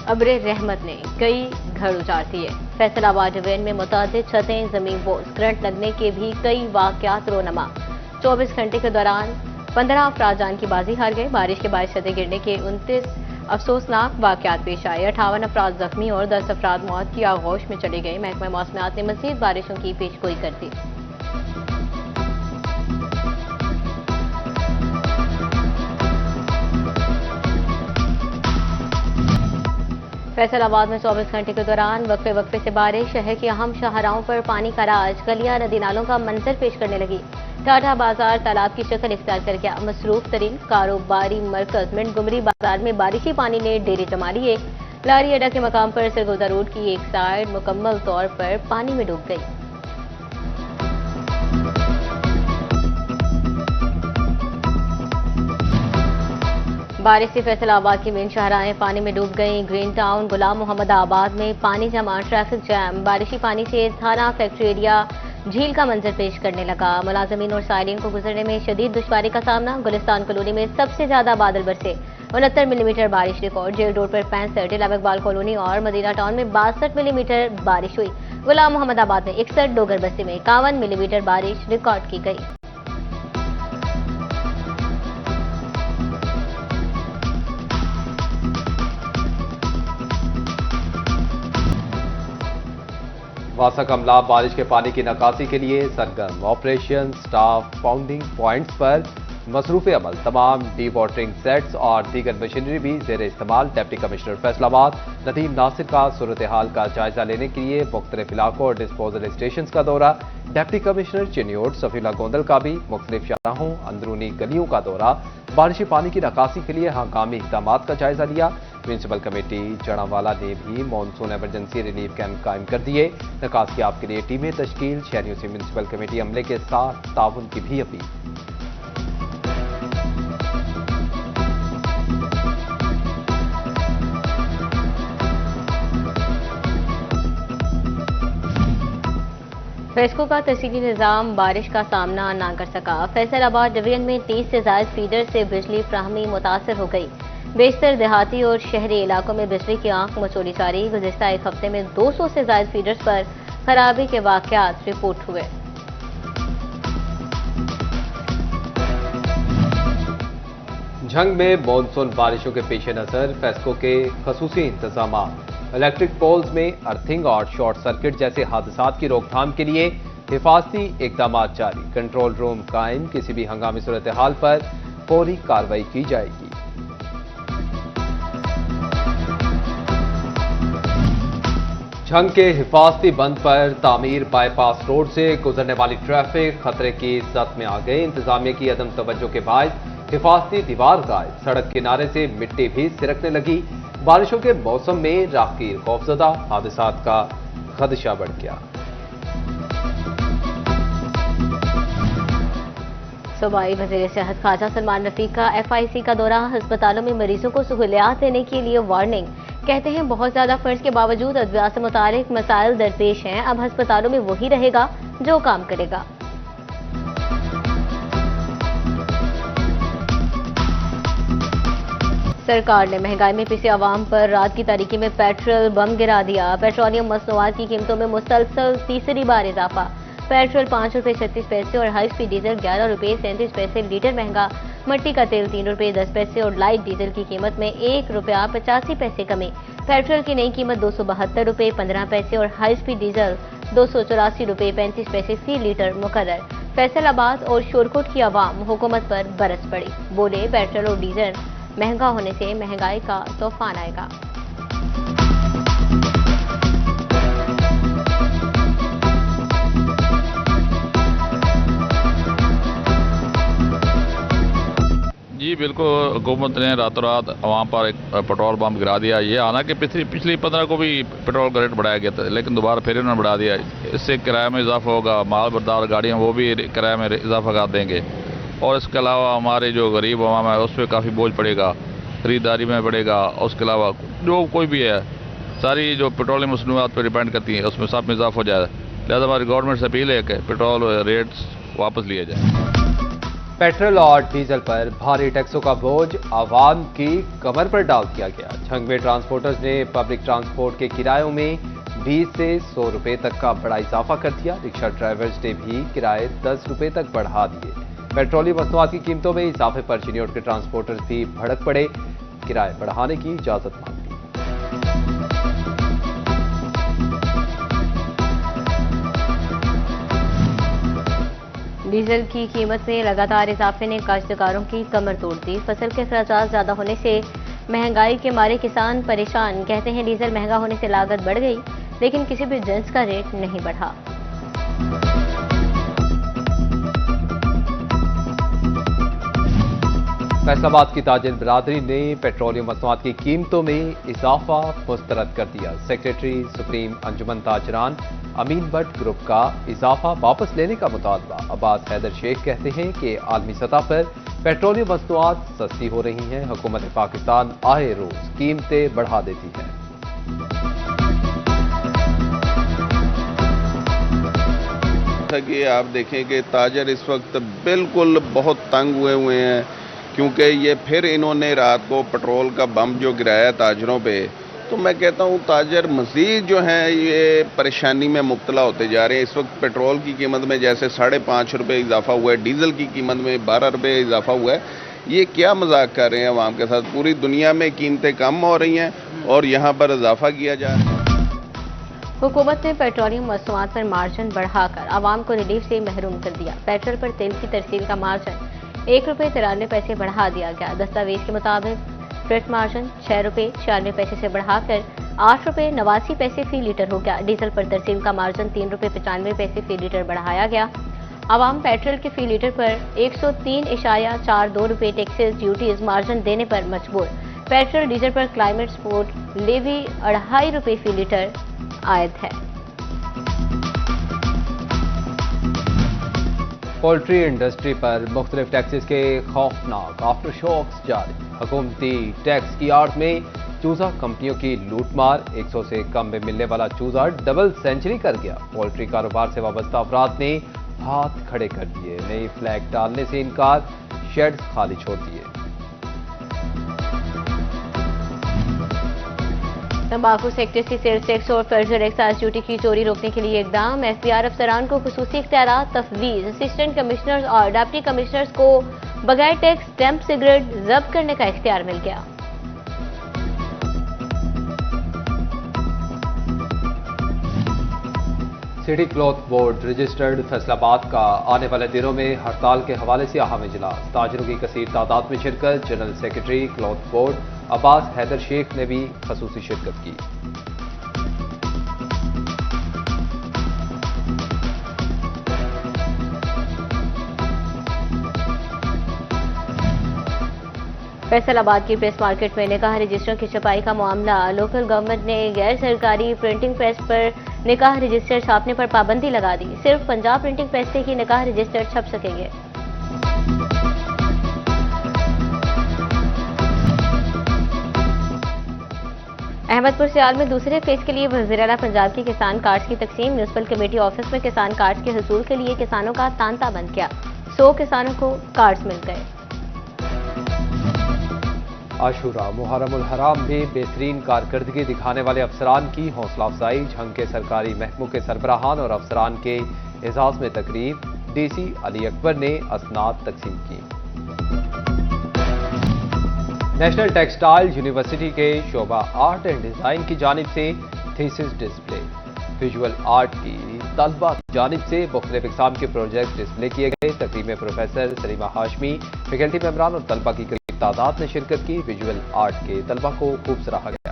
अब्रे रहमत ने कई घर उजाड़ दिए। फैसलाबाद डिवीजन में मुतादिद छतें, जमीन बोर्ड, करंट लगने के भी कई वाकयात रोनमा। 24 घंटे के दौरान 15 अफराद जान की बाजी हार गए। बारिश के बाद छतें गिरने के 29 अफसोसनाक वाकयात पेश आए। 58 अफराद जख्मी और 10 अफराद मौत की आगोश में चले गए। महकमा मौसमियात ने मजीद बारिशों की पेशगोई कर दी। फैसलाबाद में 24 घंटे के दौरान वक्फे से बारिश। शहर की अहम शाहराहों पर पानी का राज, गलियां नदी नालों का मंजर पेश करने लगी। टाटा बाजार तालाब की शक्ल इख्तियार कर गया। मसरूफ तरीन कारोबारी मरकज मिंटगुमरी बाजार में बारिशी पानी ने डेरे जमा लिए। लारी अड्डा के मकाम पर सरगोदा रोड की एक साइड मुकम्मल तौर पर पानी में डूब गई। बारिश से फैसलाबाद की मेन शाहराहें पानी में डूब गईं। ग्रीन टाउन गुलाम मोहम्मद आबाद में पानी जमा, ट्रैफिक जैम। बारिशी पानी से थाना फैक्ट्री एरिया झील का मंजर पेश करने लगा। मुलाजमीन और साइलिन को गुजरने में शदीद दुश्वारी का सामना। गुलिस्तान कॉलोनी में सबसे ज्यादा बादल बरसे, 69 मिलीमीटर बारिश रिकॉर्ड। जेल रोड पर 65, इलाम इकबाल कॉलोनी और मदीना टाउन में 62 मिलीमीटर बारिश हुई। गुलाम मोहम्मद आबाद में 61, डोगर बस्ती में 51 मिलीमीटर बारिश रिकॉर्ड की गई। वासा कमला बारिश के पानी की निकासी के लिए सरगर्म। ऑपरेशन स्टाफ पाउंडिंग पॉइंट्स पर मसरूफ अमल। तमाम डी वाटरिंग सेट्स और दीगर मशीनरी भी जेर इस्तेमाल। डिप्टी कमिश्नर फैसलाबाद नदीम नासिर का सूरत हाल का जायजा लेने के लिए मुख्तलिफ इलाकों और डिस्पोजल स्टेशन का दौरा। डिप्टी कमिश्नर चिन्योट सफीला गोंदल का भी मुख्तलिफ शाहराहों, अंदरूनी गलियों का दौरा। बारिशी पानी की निकासी के लिए हंगामी इक़दाम का जायजा लिया। म्यूनसिपल कमेटी जड़ावाला ने भी मानसून एमरजेंसी रिलीफ कैंप कायम कर दिए। निकासियाब के लिए टीमें तश्कील। शहरियों से म्यूनसिपल कमेटी अमले के साथ ताउन की भी अपील। फेस्को का तहसीली निजाम बारिश का सामना न कर सका। फैसलाबाद डिवीजन में 30 से ज्यादा फीडर से बिजली फ्राहमी मुतासर हो गई। बेशतर देहाती और शहरी इलाकों में बिजली की आंख मचोली जारी। गुज़िश्ता एक हफ्ते में 200 से ज्यादा फीडर्स पर खराबी के वाकयात रिपोर्ट हुए। झंग में मानसून बारिशों के पेश नजर फेस्को के खसूसी इंतजाम। इलेक्ट्रिक पोल्स में अर्थिंग और शॉर्ट सर्किट जैसे हादसात की रोकथाम के लिए हिफाजती इकदाम जारी। कंट्रोल रूम कायम। किसी भी हंगामी सूरत हाल पर फौरी कार्रवाई की जाएगी। झंग के हिफाजती बंद पर तामीर बाईपास रोड से गुजरने वाली ट्रैफिक खतरे की जद में आ गई। इंतजामिया की अदम तवज्जो के बाद हिफाजती दीवार गायब। सड़क किनारे से मिट्टी भी सिरकने लगी। बारिशों के मौसम में राहगीर खौफजदा, हादसात का खदशा बढ़ गया। सूबाई वज़ीर सेहत ख्वाजा सलमान रफीक का FIC का दौरा। अस्पतालों में मरीजों को सहूलियात देने के लिए वार्निंग। कहते हैं बहुत ज्यादा फर्ज के बावजूद अद्विया से मुतालिक मसाइल दरपेश हैं। अब अस्पतालों में वही रहेगा जो काम करेगा। सरकार ने महंगाई में पिसे आवाम पर रात की तारीकी में पेट्रोल बम गिरा दिया। पेट्रोलियम मसनूआत की कीमतों में मुसलसल तीसरी बार इजाफा। पेट्रोल 5 रुपये 36 पैसे और हाई स्पीड डीजल 11 रुपये 37 पैसे लीटर महंगा। मट्टी का तेल 3 रुपये 10 पैसे और लाइट डीजल की कीमत में 1 रुपया 85 पैसे कमी। पेट्रोल की नई कीमत 272 रुपये 15 पैसे और हाई स्पीड डीजल 284 रुपये 35 पैसे फी लीटर मुकर्रर। फैसलाबाद और शोरकोट की आवाम हुकूमत पर बरस पड़ी। बोले पेट्रोल और डीजल महंगा होने से महंगाई का तूफान आएगा। जी बिल्कुल, हुकूमत ने रातों रात वहाँ पर एक पेट्रोल पंप गिरा दिया। ये हालांकि पिछली 15 को भी पेट्रोल का रेट बढ़ाया गया था, लेकिन दोबारा फिर इन्होंने बढ़ा दिया। इससे किराए में इजाफा होगा। माल बरदार गाड़ियाँ वो भी किराए में इजाफा कर देंगे और इसके अलावा हमारे जो गरीब आवाम है उस पर काफ़ी बोझ पड़ेगा, खरीदारी में पड़ेगा। उसके अलावा जो कोई भी है सारी जो पेट्रोलियम मसनूआत पर डिपेंड करती है उसमें सब में इजाफा हो जाए। लिहाजा हमारी गवर्नमेंट से अपील है कि पेट्रोल रेट्स वापस लिए जाए। पेट्रोल और डीजल पर भारी टैक्सों का बोझ आवाम की कमर पर डाल दिया गया। झंग में ट्रांसपोर्टर्स ने पब्लिक ट्रांसपोर्ट के किरायों में 20 से 100 रुपए तक का बड़ा इजाफा कर दिया। रिक्शा ड्राइवर्स ने भी किराए 10 रुपए तक बढ़ा दिए। पेट्रोलियम मसनूआत की कीमतों में इजाफे पर चिन्योट के ट्रांसपोर्टर्स भी भड़क पड़े, किराए बढ़ाने की इजाजत मांगी। डीजल की कीमत में लगातार इजाफे ने काश्तकारों की कमर तोड़ दी। फसल के खर्चात ज्यादा होने से महंगाई के मारे किसान परेशान। कहते हैं डीजल महंगा होने से लागत बढ़ गई, लेकिन किसी भी जिन्स का रेट नहीं बढ़ा। फैसलाबाद की ताजिर बिरादरी ने पेट्रोलियम मसनूआत की कीमतों में इजाफा मुस्तरद कर दिया। सेक्रेटरी सुप्रीम अंजुमन ताजरान अमीन भट्ट ग्रुप का इजाफा वापस लेने का मुतालबा। अब्बास हैदर शेख कहते हैं कि आलमी सतह पर पेट्रोलियम मसनूआत सस्ती हो रही हैं। हुकूमत पाकिस्तान आए रोज कीमतें बढ़ा देती है। कि आप देखें कि ताजर इस वक्त बिल्कुल बहुत तंग हुए हैं, क्योंकि ये फिर इन्होंने रात को पेट्रोल का बम जो गिराया ताजरों पे, तो मैं कहता हूँ ताजर मज़ीद जो हैं ये परेशानी में मुब्तला होते जा रहे हैं। इस वक्त पेट्रोल की कीमत में जैसे 5.5 रुपये इजाफा हुआ है, डीजल की कीमत में 12 रुपये इजाफा हुआ है। ये क्या मजाक कर रहे हैं अवाम के साथ? पूरी दुनिया में कीमतें कम हो रही हैं और यहाँ पर इजाफा किया जा रहा है। हुकूमत ने पेट्रोलियम मसनूआत पर मार्जिन बढ़ाकर आवाम को रिलीफ से महरूम कर दिया। पेट्रोल पर तेल की तरसील का मार्जिन 1 रुपये 93 पैसे बढ़ा दिया गया। दस्तावेज के मुताबिक फ्रेट मार्जिन 6 रुपये 96 पैसे से बढ़ाकर 8 रुपये 89 पैसे फी लीटर हो गया। डीजल पर तरसील का मार्जिन 3 रुपये 95 पैसे फी लीटर बढ़ाया गया। आवाम पेट्रोल के फी लीटर पर 103.42 रुपये टैक्सेस ड्यूटीज मार्जिन देने पर मजबूर। पेट्रोल डीजल पर क्लाइमेट सपोर्ट लेवी 2.5 रुपये फी लीटर आयद है। पोल्ट्री इंडस्ट्री पर मुख्तलिफ टैक्सेस के खौफनाक आफ्टर शॉक्स जारी। हुकूमती टैक्स की आड़ में चूजा कंपनियों की लूटमार। 100 से कम में मिलने वाला चूजा डबल सेंचुरी कर गया। पोल्ट्री कारोबार से वाबस्ता अफराद ने हाथ खड़े कर दिए। नई फ्लैग डालने से इनकार, शेड्स खाली छोड़ दिए। तंबाकू सेक्टर की सेल्स टैक्स और फेडरल एक्साइज ड्यूटी की चोरी रोकने के लिए इकदाम। एफबीआर अफसरान को खुसूसी इख्तियारात तफवीज। असिस्टेंट कमिश्नर्स और डिप्टी कमिश्नर्स को बगैर टैक्स स्टैम्प सिगरेट जब्त करने का इख्तियार मिल गया। City cloth board registered Faisalabad का आने वाले दिनों में हड़ताल के हवाले से अहम इजलास। ताजरों की कसीर तादाद में शिरकत। General secretary cloth board Abbas Haider Shaikh ने भी खसूसी शिरकत की। फैसलाबाद की प्रेस मार्केट में निकाह रजिस्टर की छपाई का मामला। लोकल गवर्नमेंट ने गैर सरकारी प्रिंटिंग प्रेस पर निकाह रजिस्टर छापने पर पाबंदी लगा दी। सिर्फ पंजाब प्रिंटिंग प्रेस से ही निकाह रजिस्टर छप सकेंगे। अहमदपुर सियाल में दूसरे फेज के लिए वज़ीर-ए-आला पंजाब की किसान कार्ड्स की तकसीम। म्यूनिसिपल कमेटी ऑफिस में किसान कार्ड्स के हसूल के लिए किसानों का तांता बंद किया। 100 किसानों को कार्ड्स मिल गए। आशूरा मुहर्रमुल हराम में बेहतरीन कारकर्दगी दिखाने वाले अफसरान की हौसला अफजाई। झंग के सरकारी महकमों के सरबराहान और अफसरान के एजाज में तकरीब। डीसी अली अकबर ने असनाद तकसीम की। नेशनल टेक्सटाइल यूनिवर्सिटी के शोबा आर्ट एंड डिजाइन की जानिब से थीसिस डिस्प्ले। विजुअल आर्ट की तलबा की जानिब से मुख्तलिफ इकसाम के प्रोजेक्ट डिस्प्ले किए गए। तकरीब में प्रोफेसर सलीमा हाशमी, फैकल्टी मेंबरान और तलबा की तादाद ने शिरकत की। विजुअल आर्ट के तलबा को खूब सराहा गया।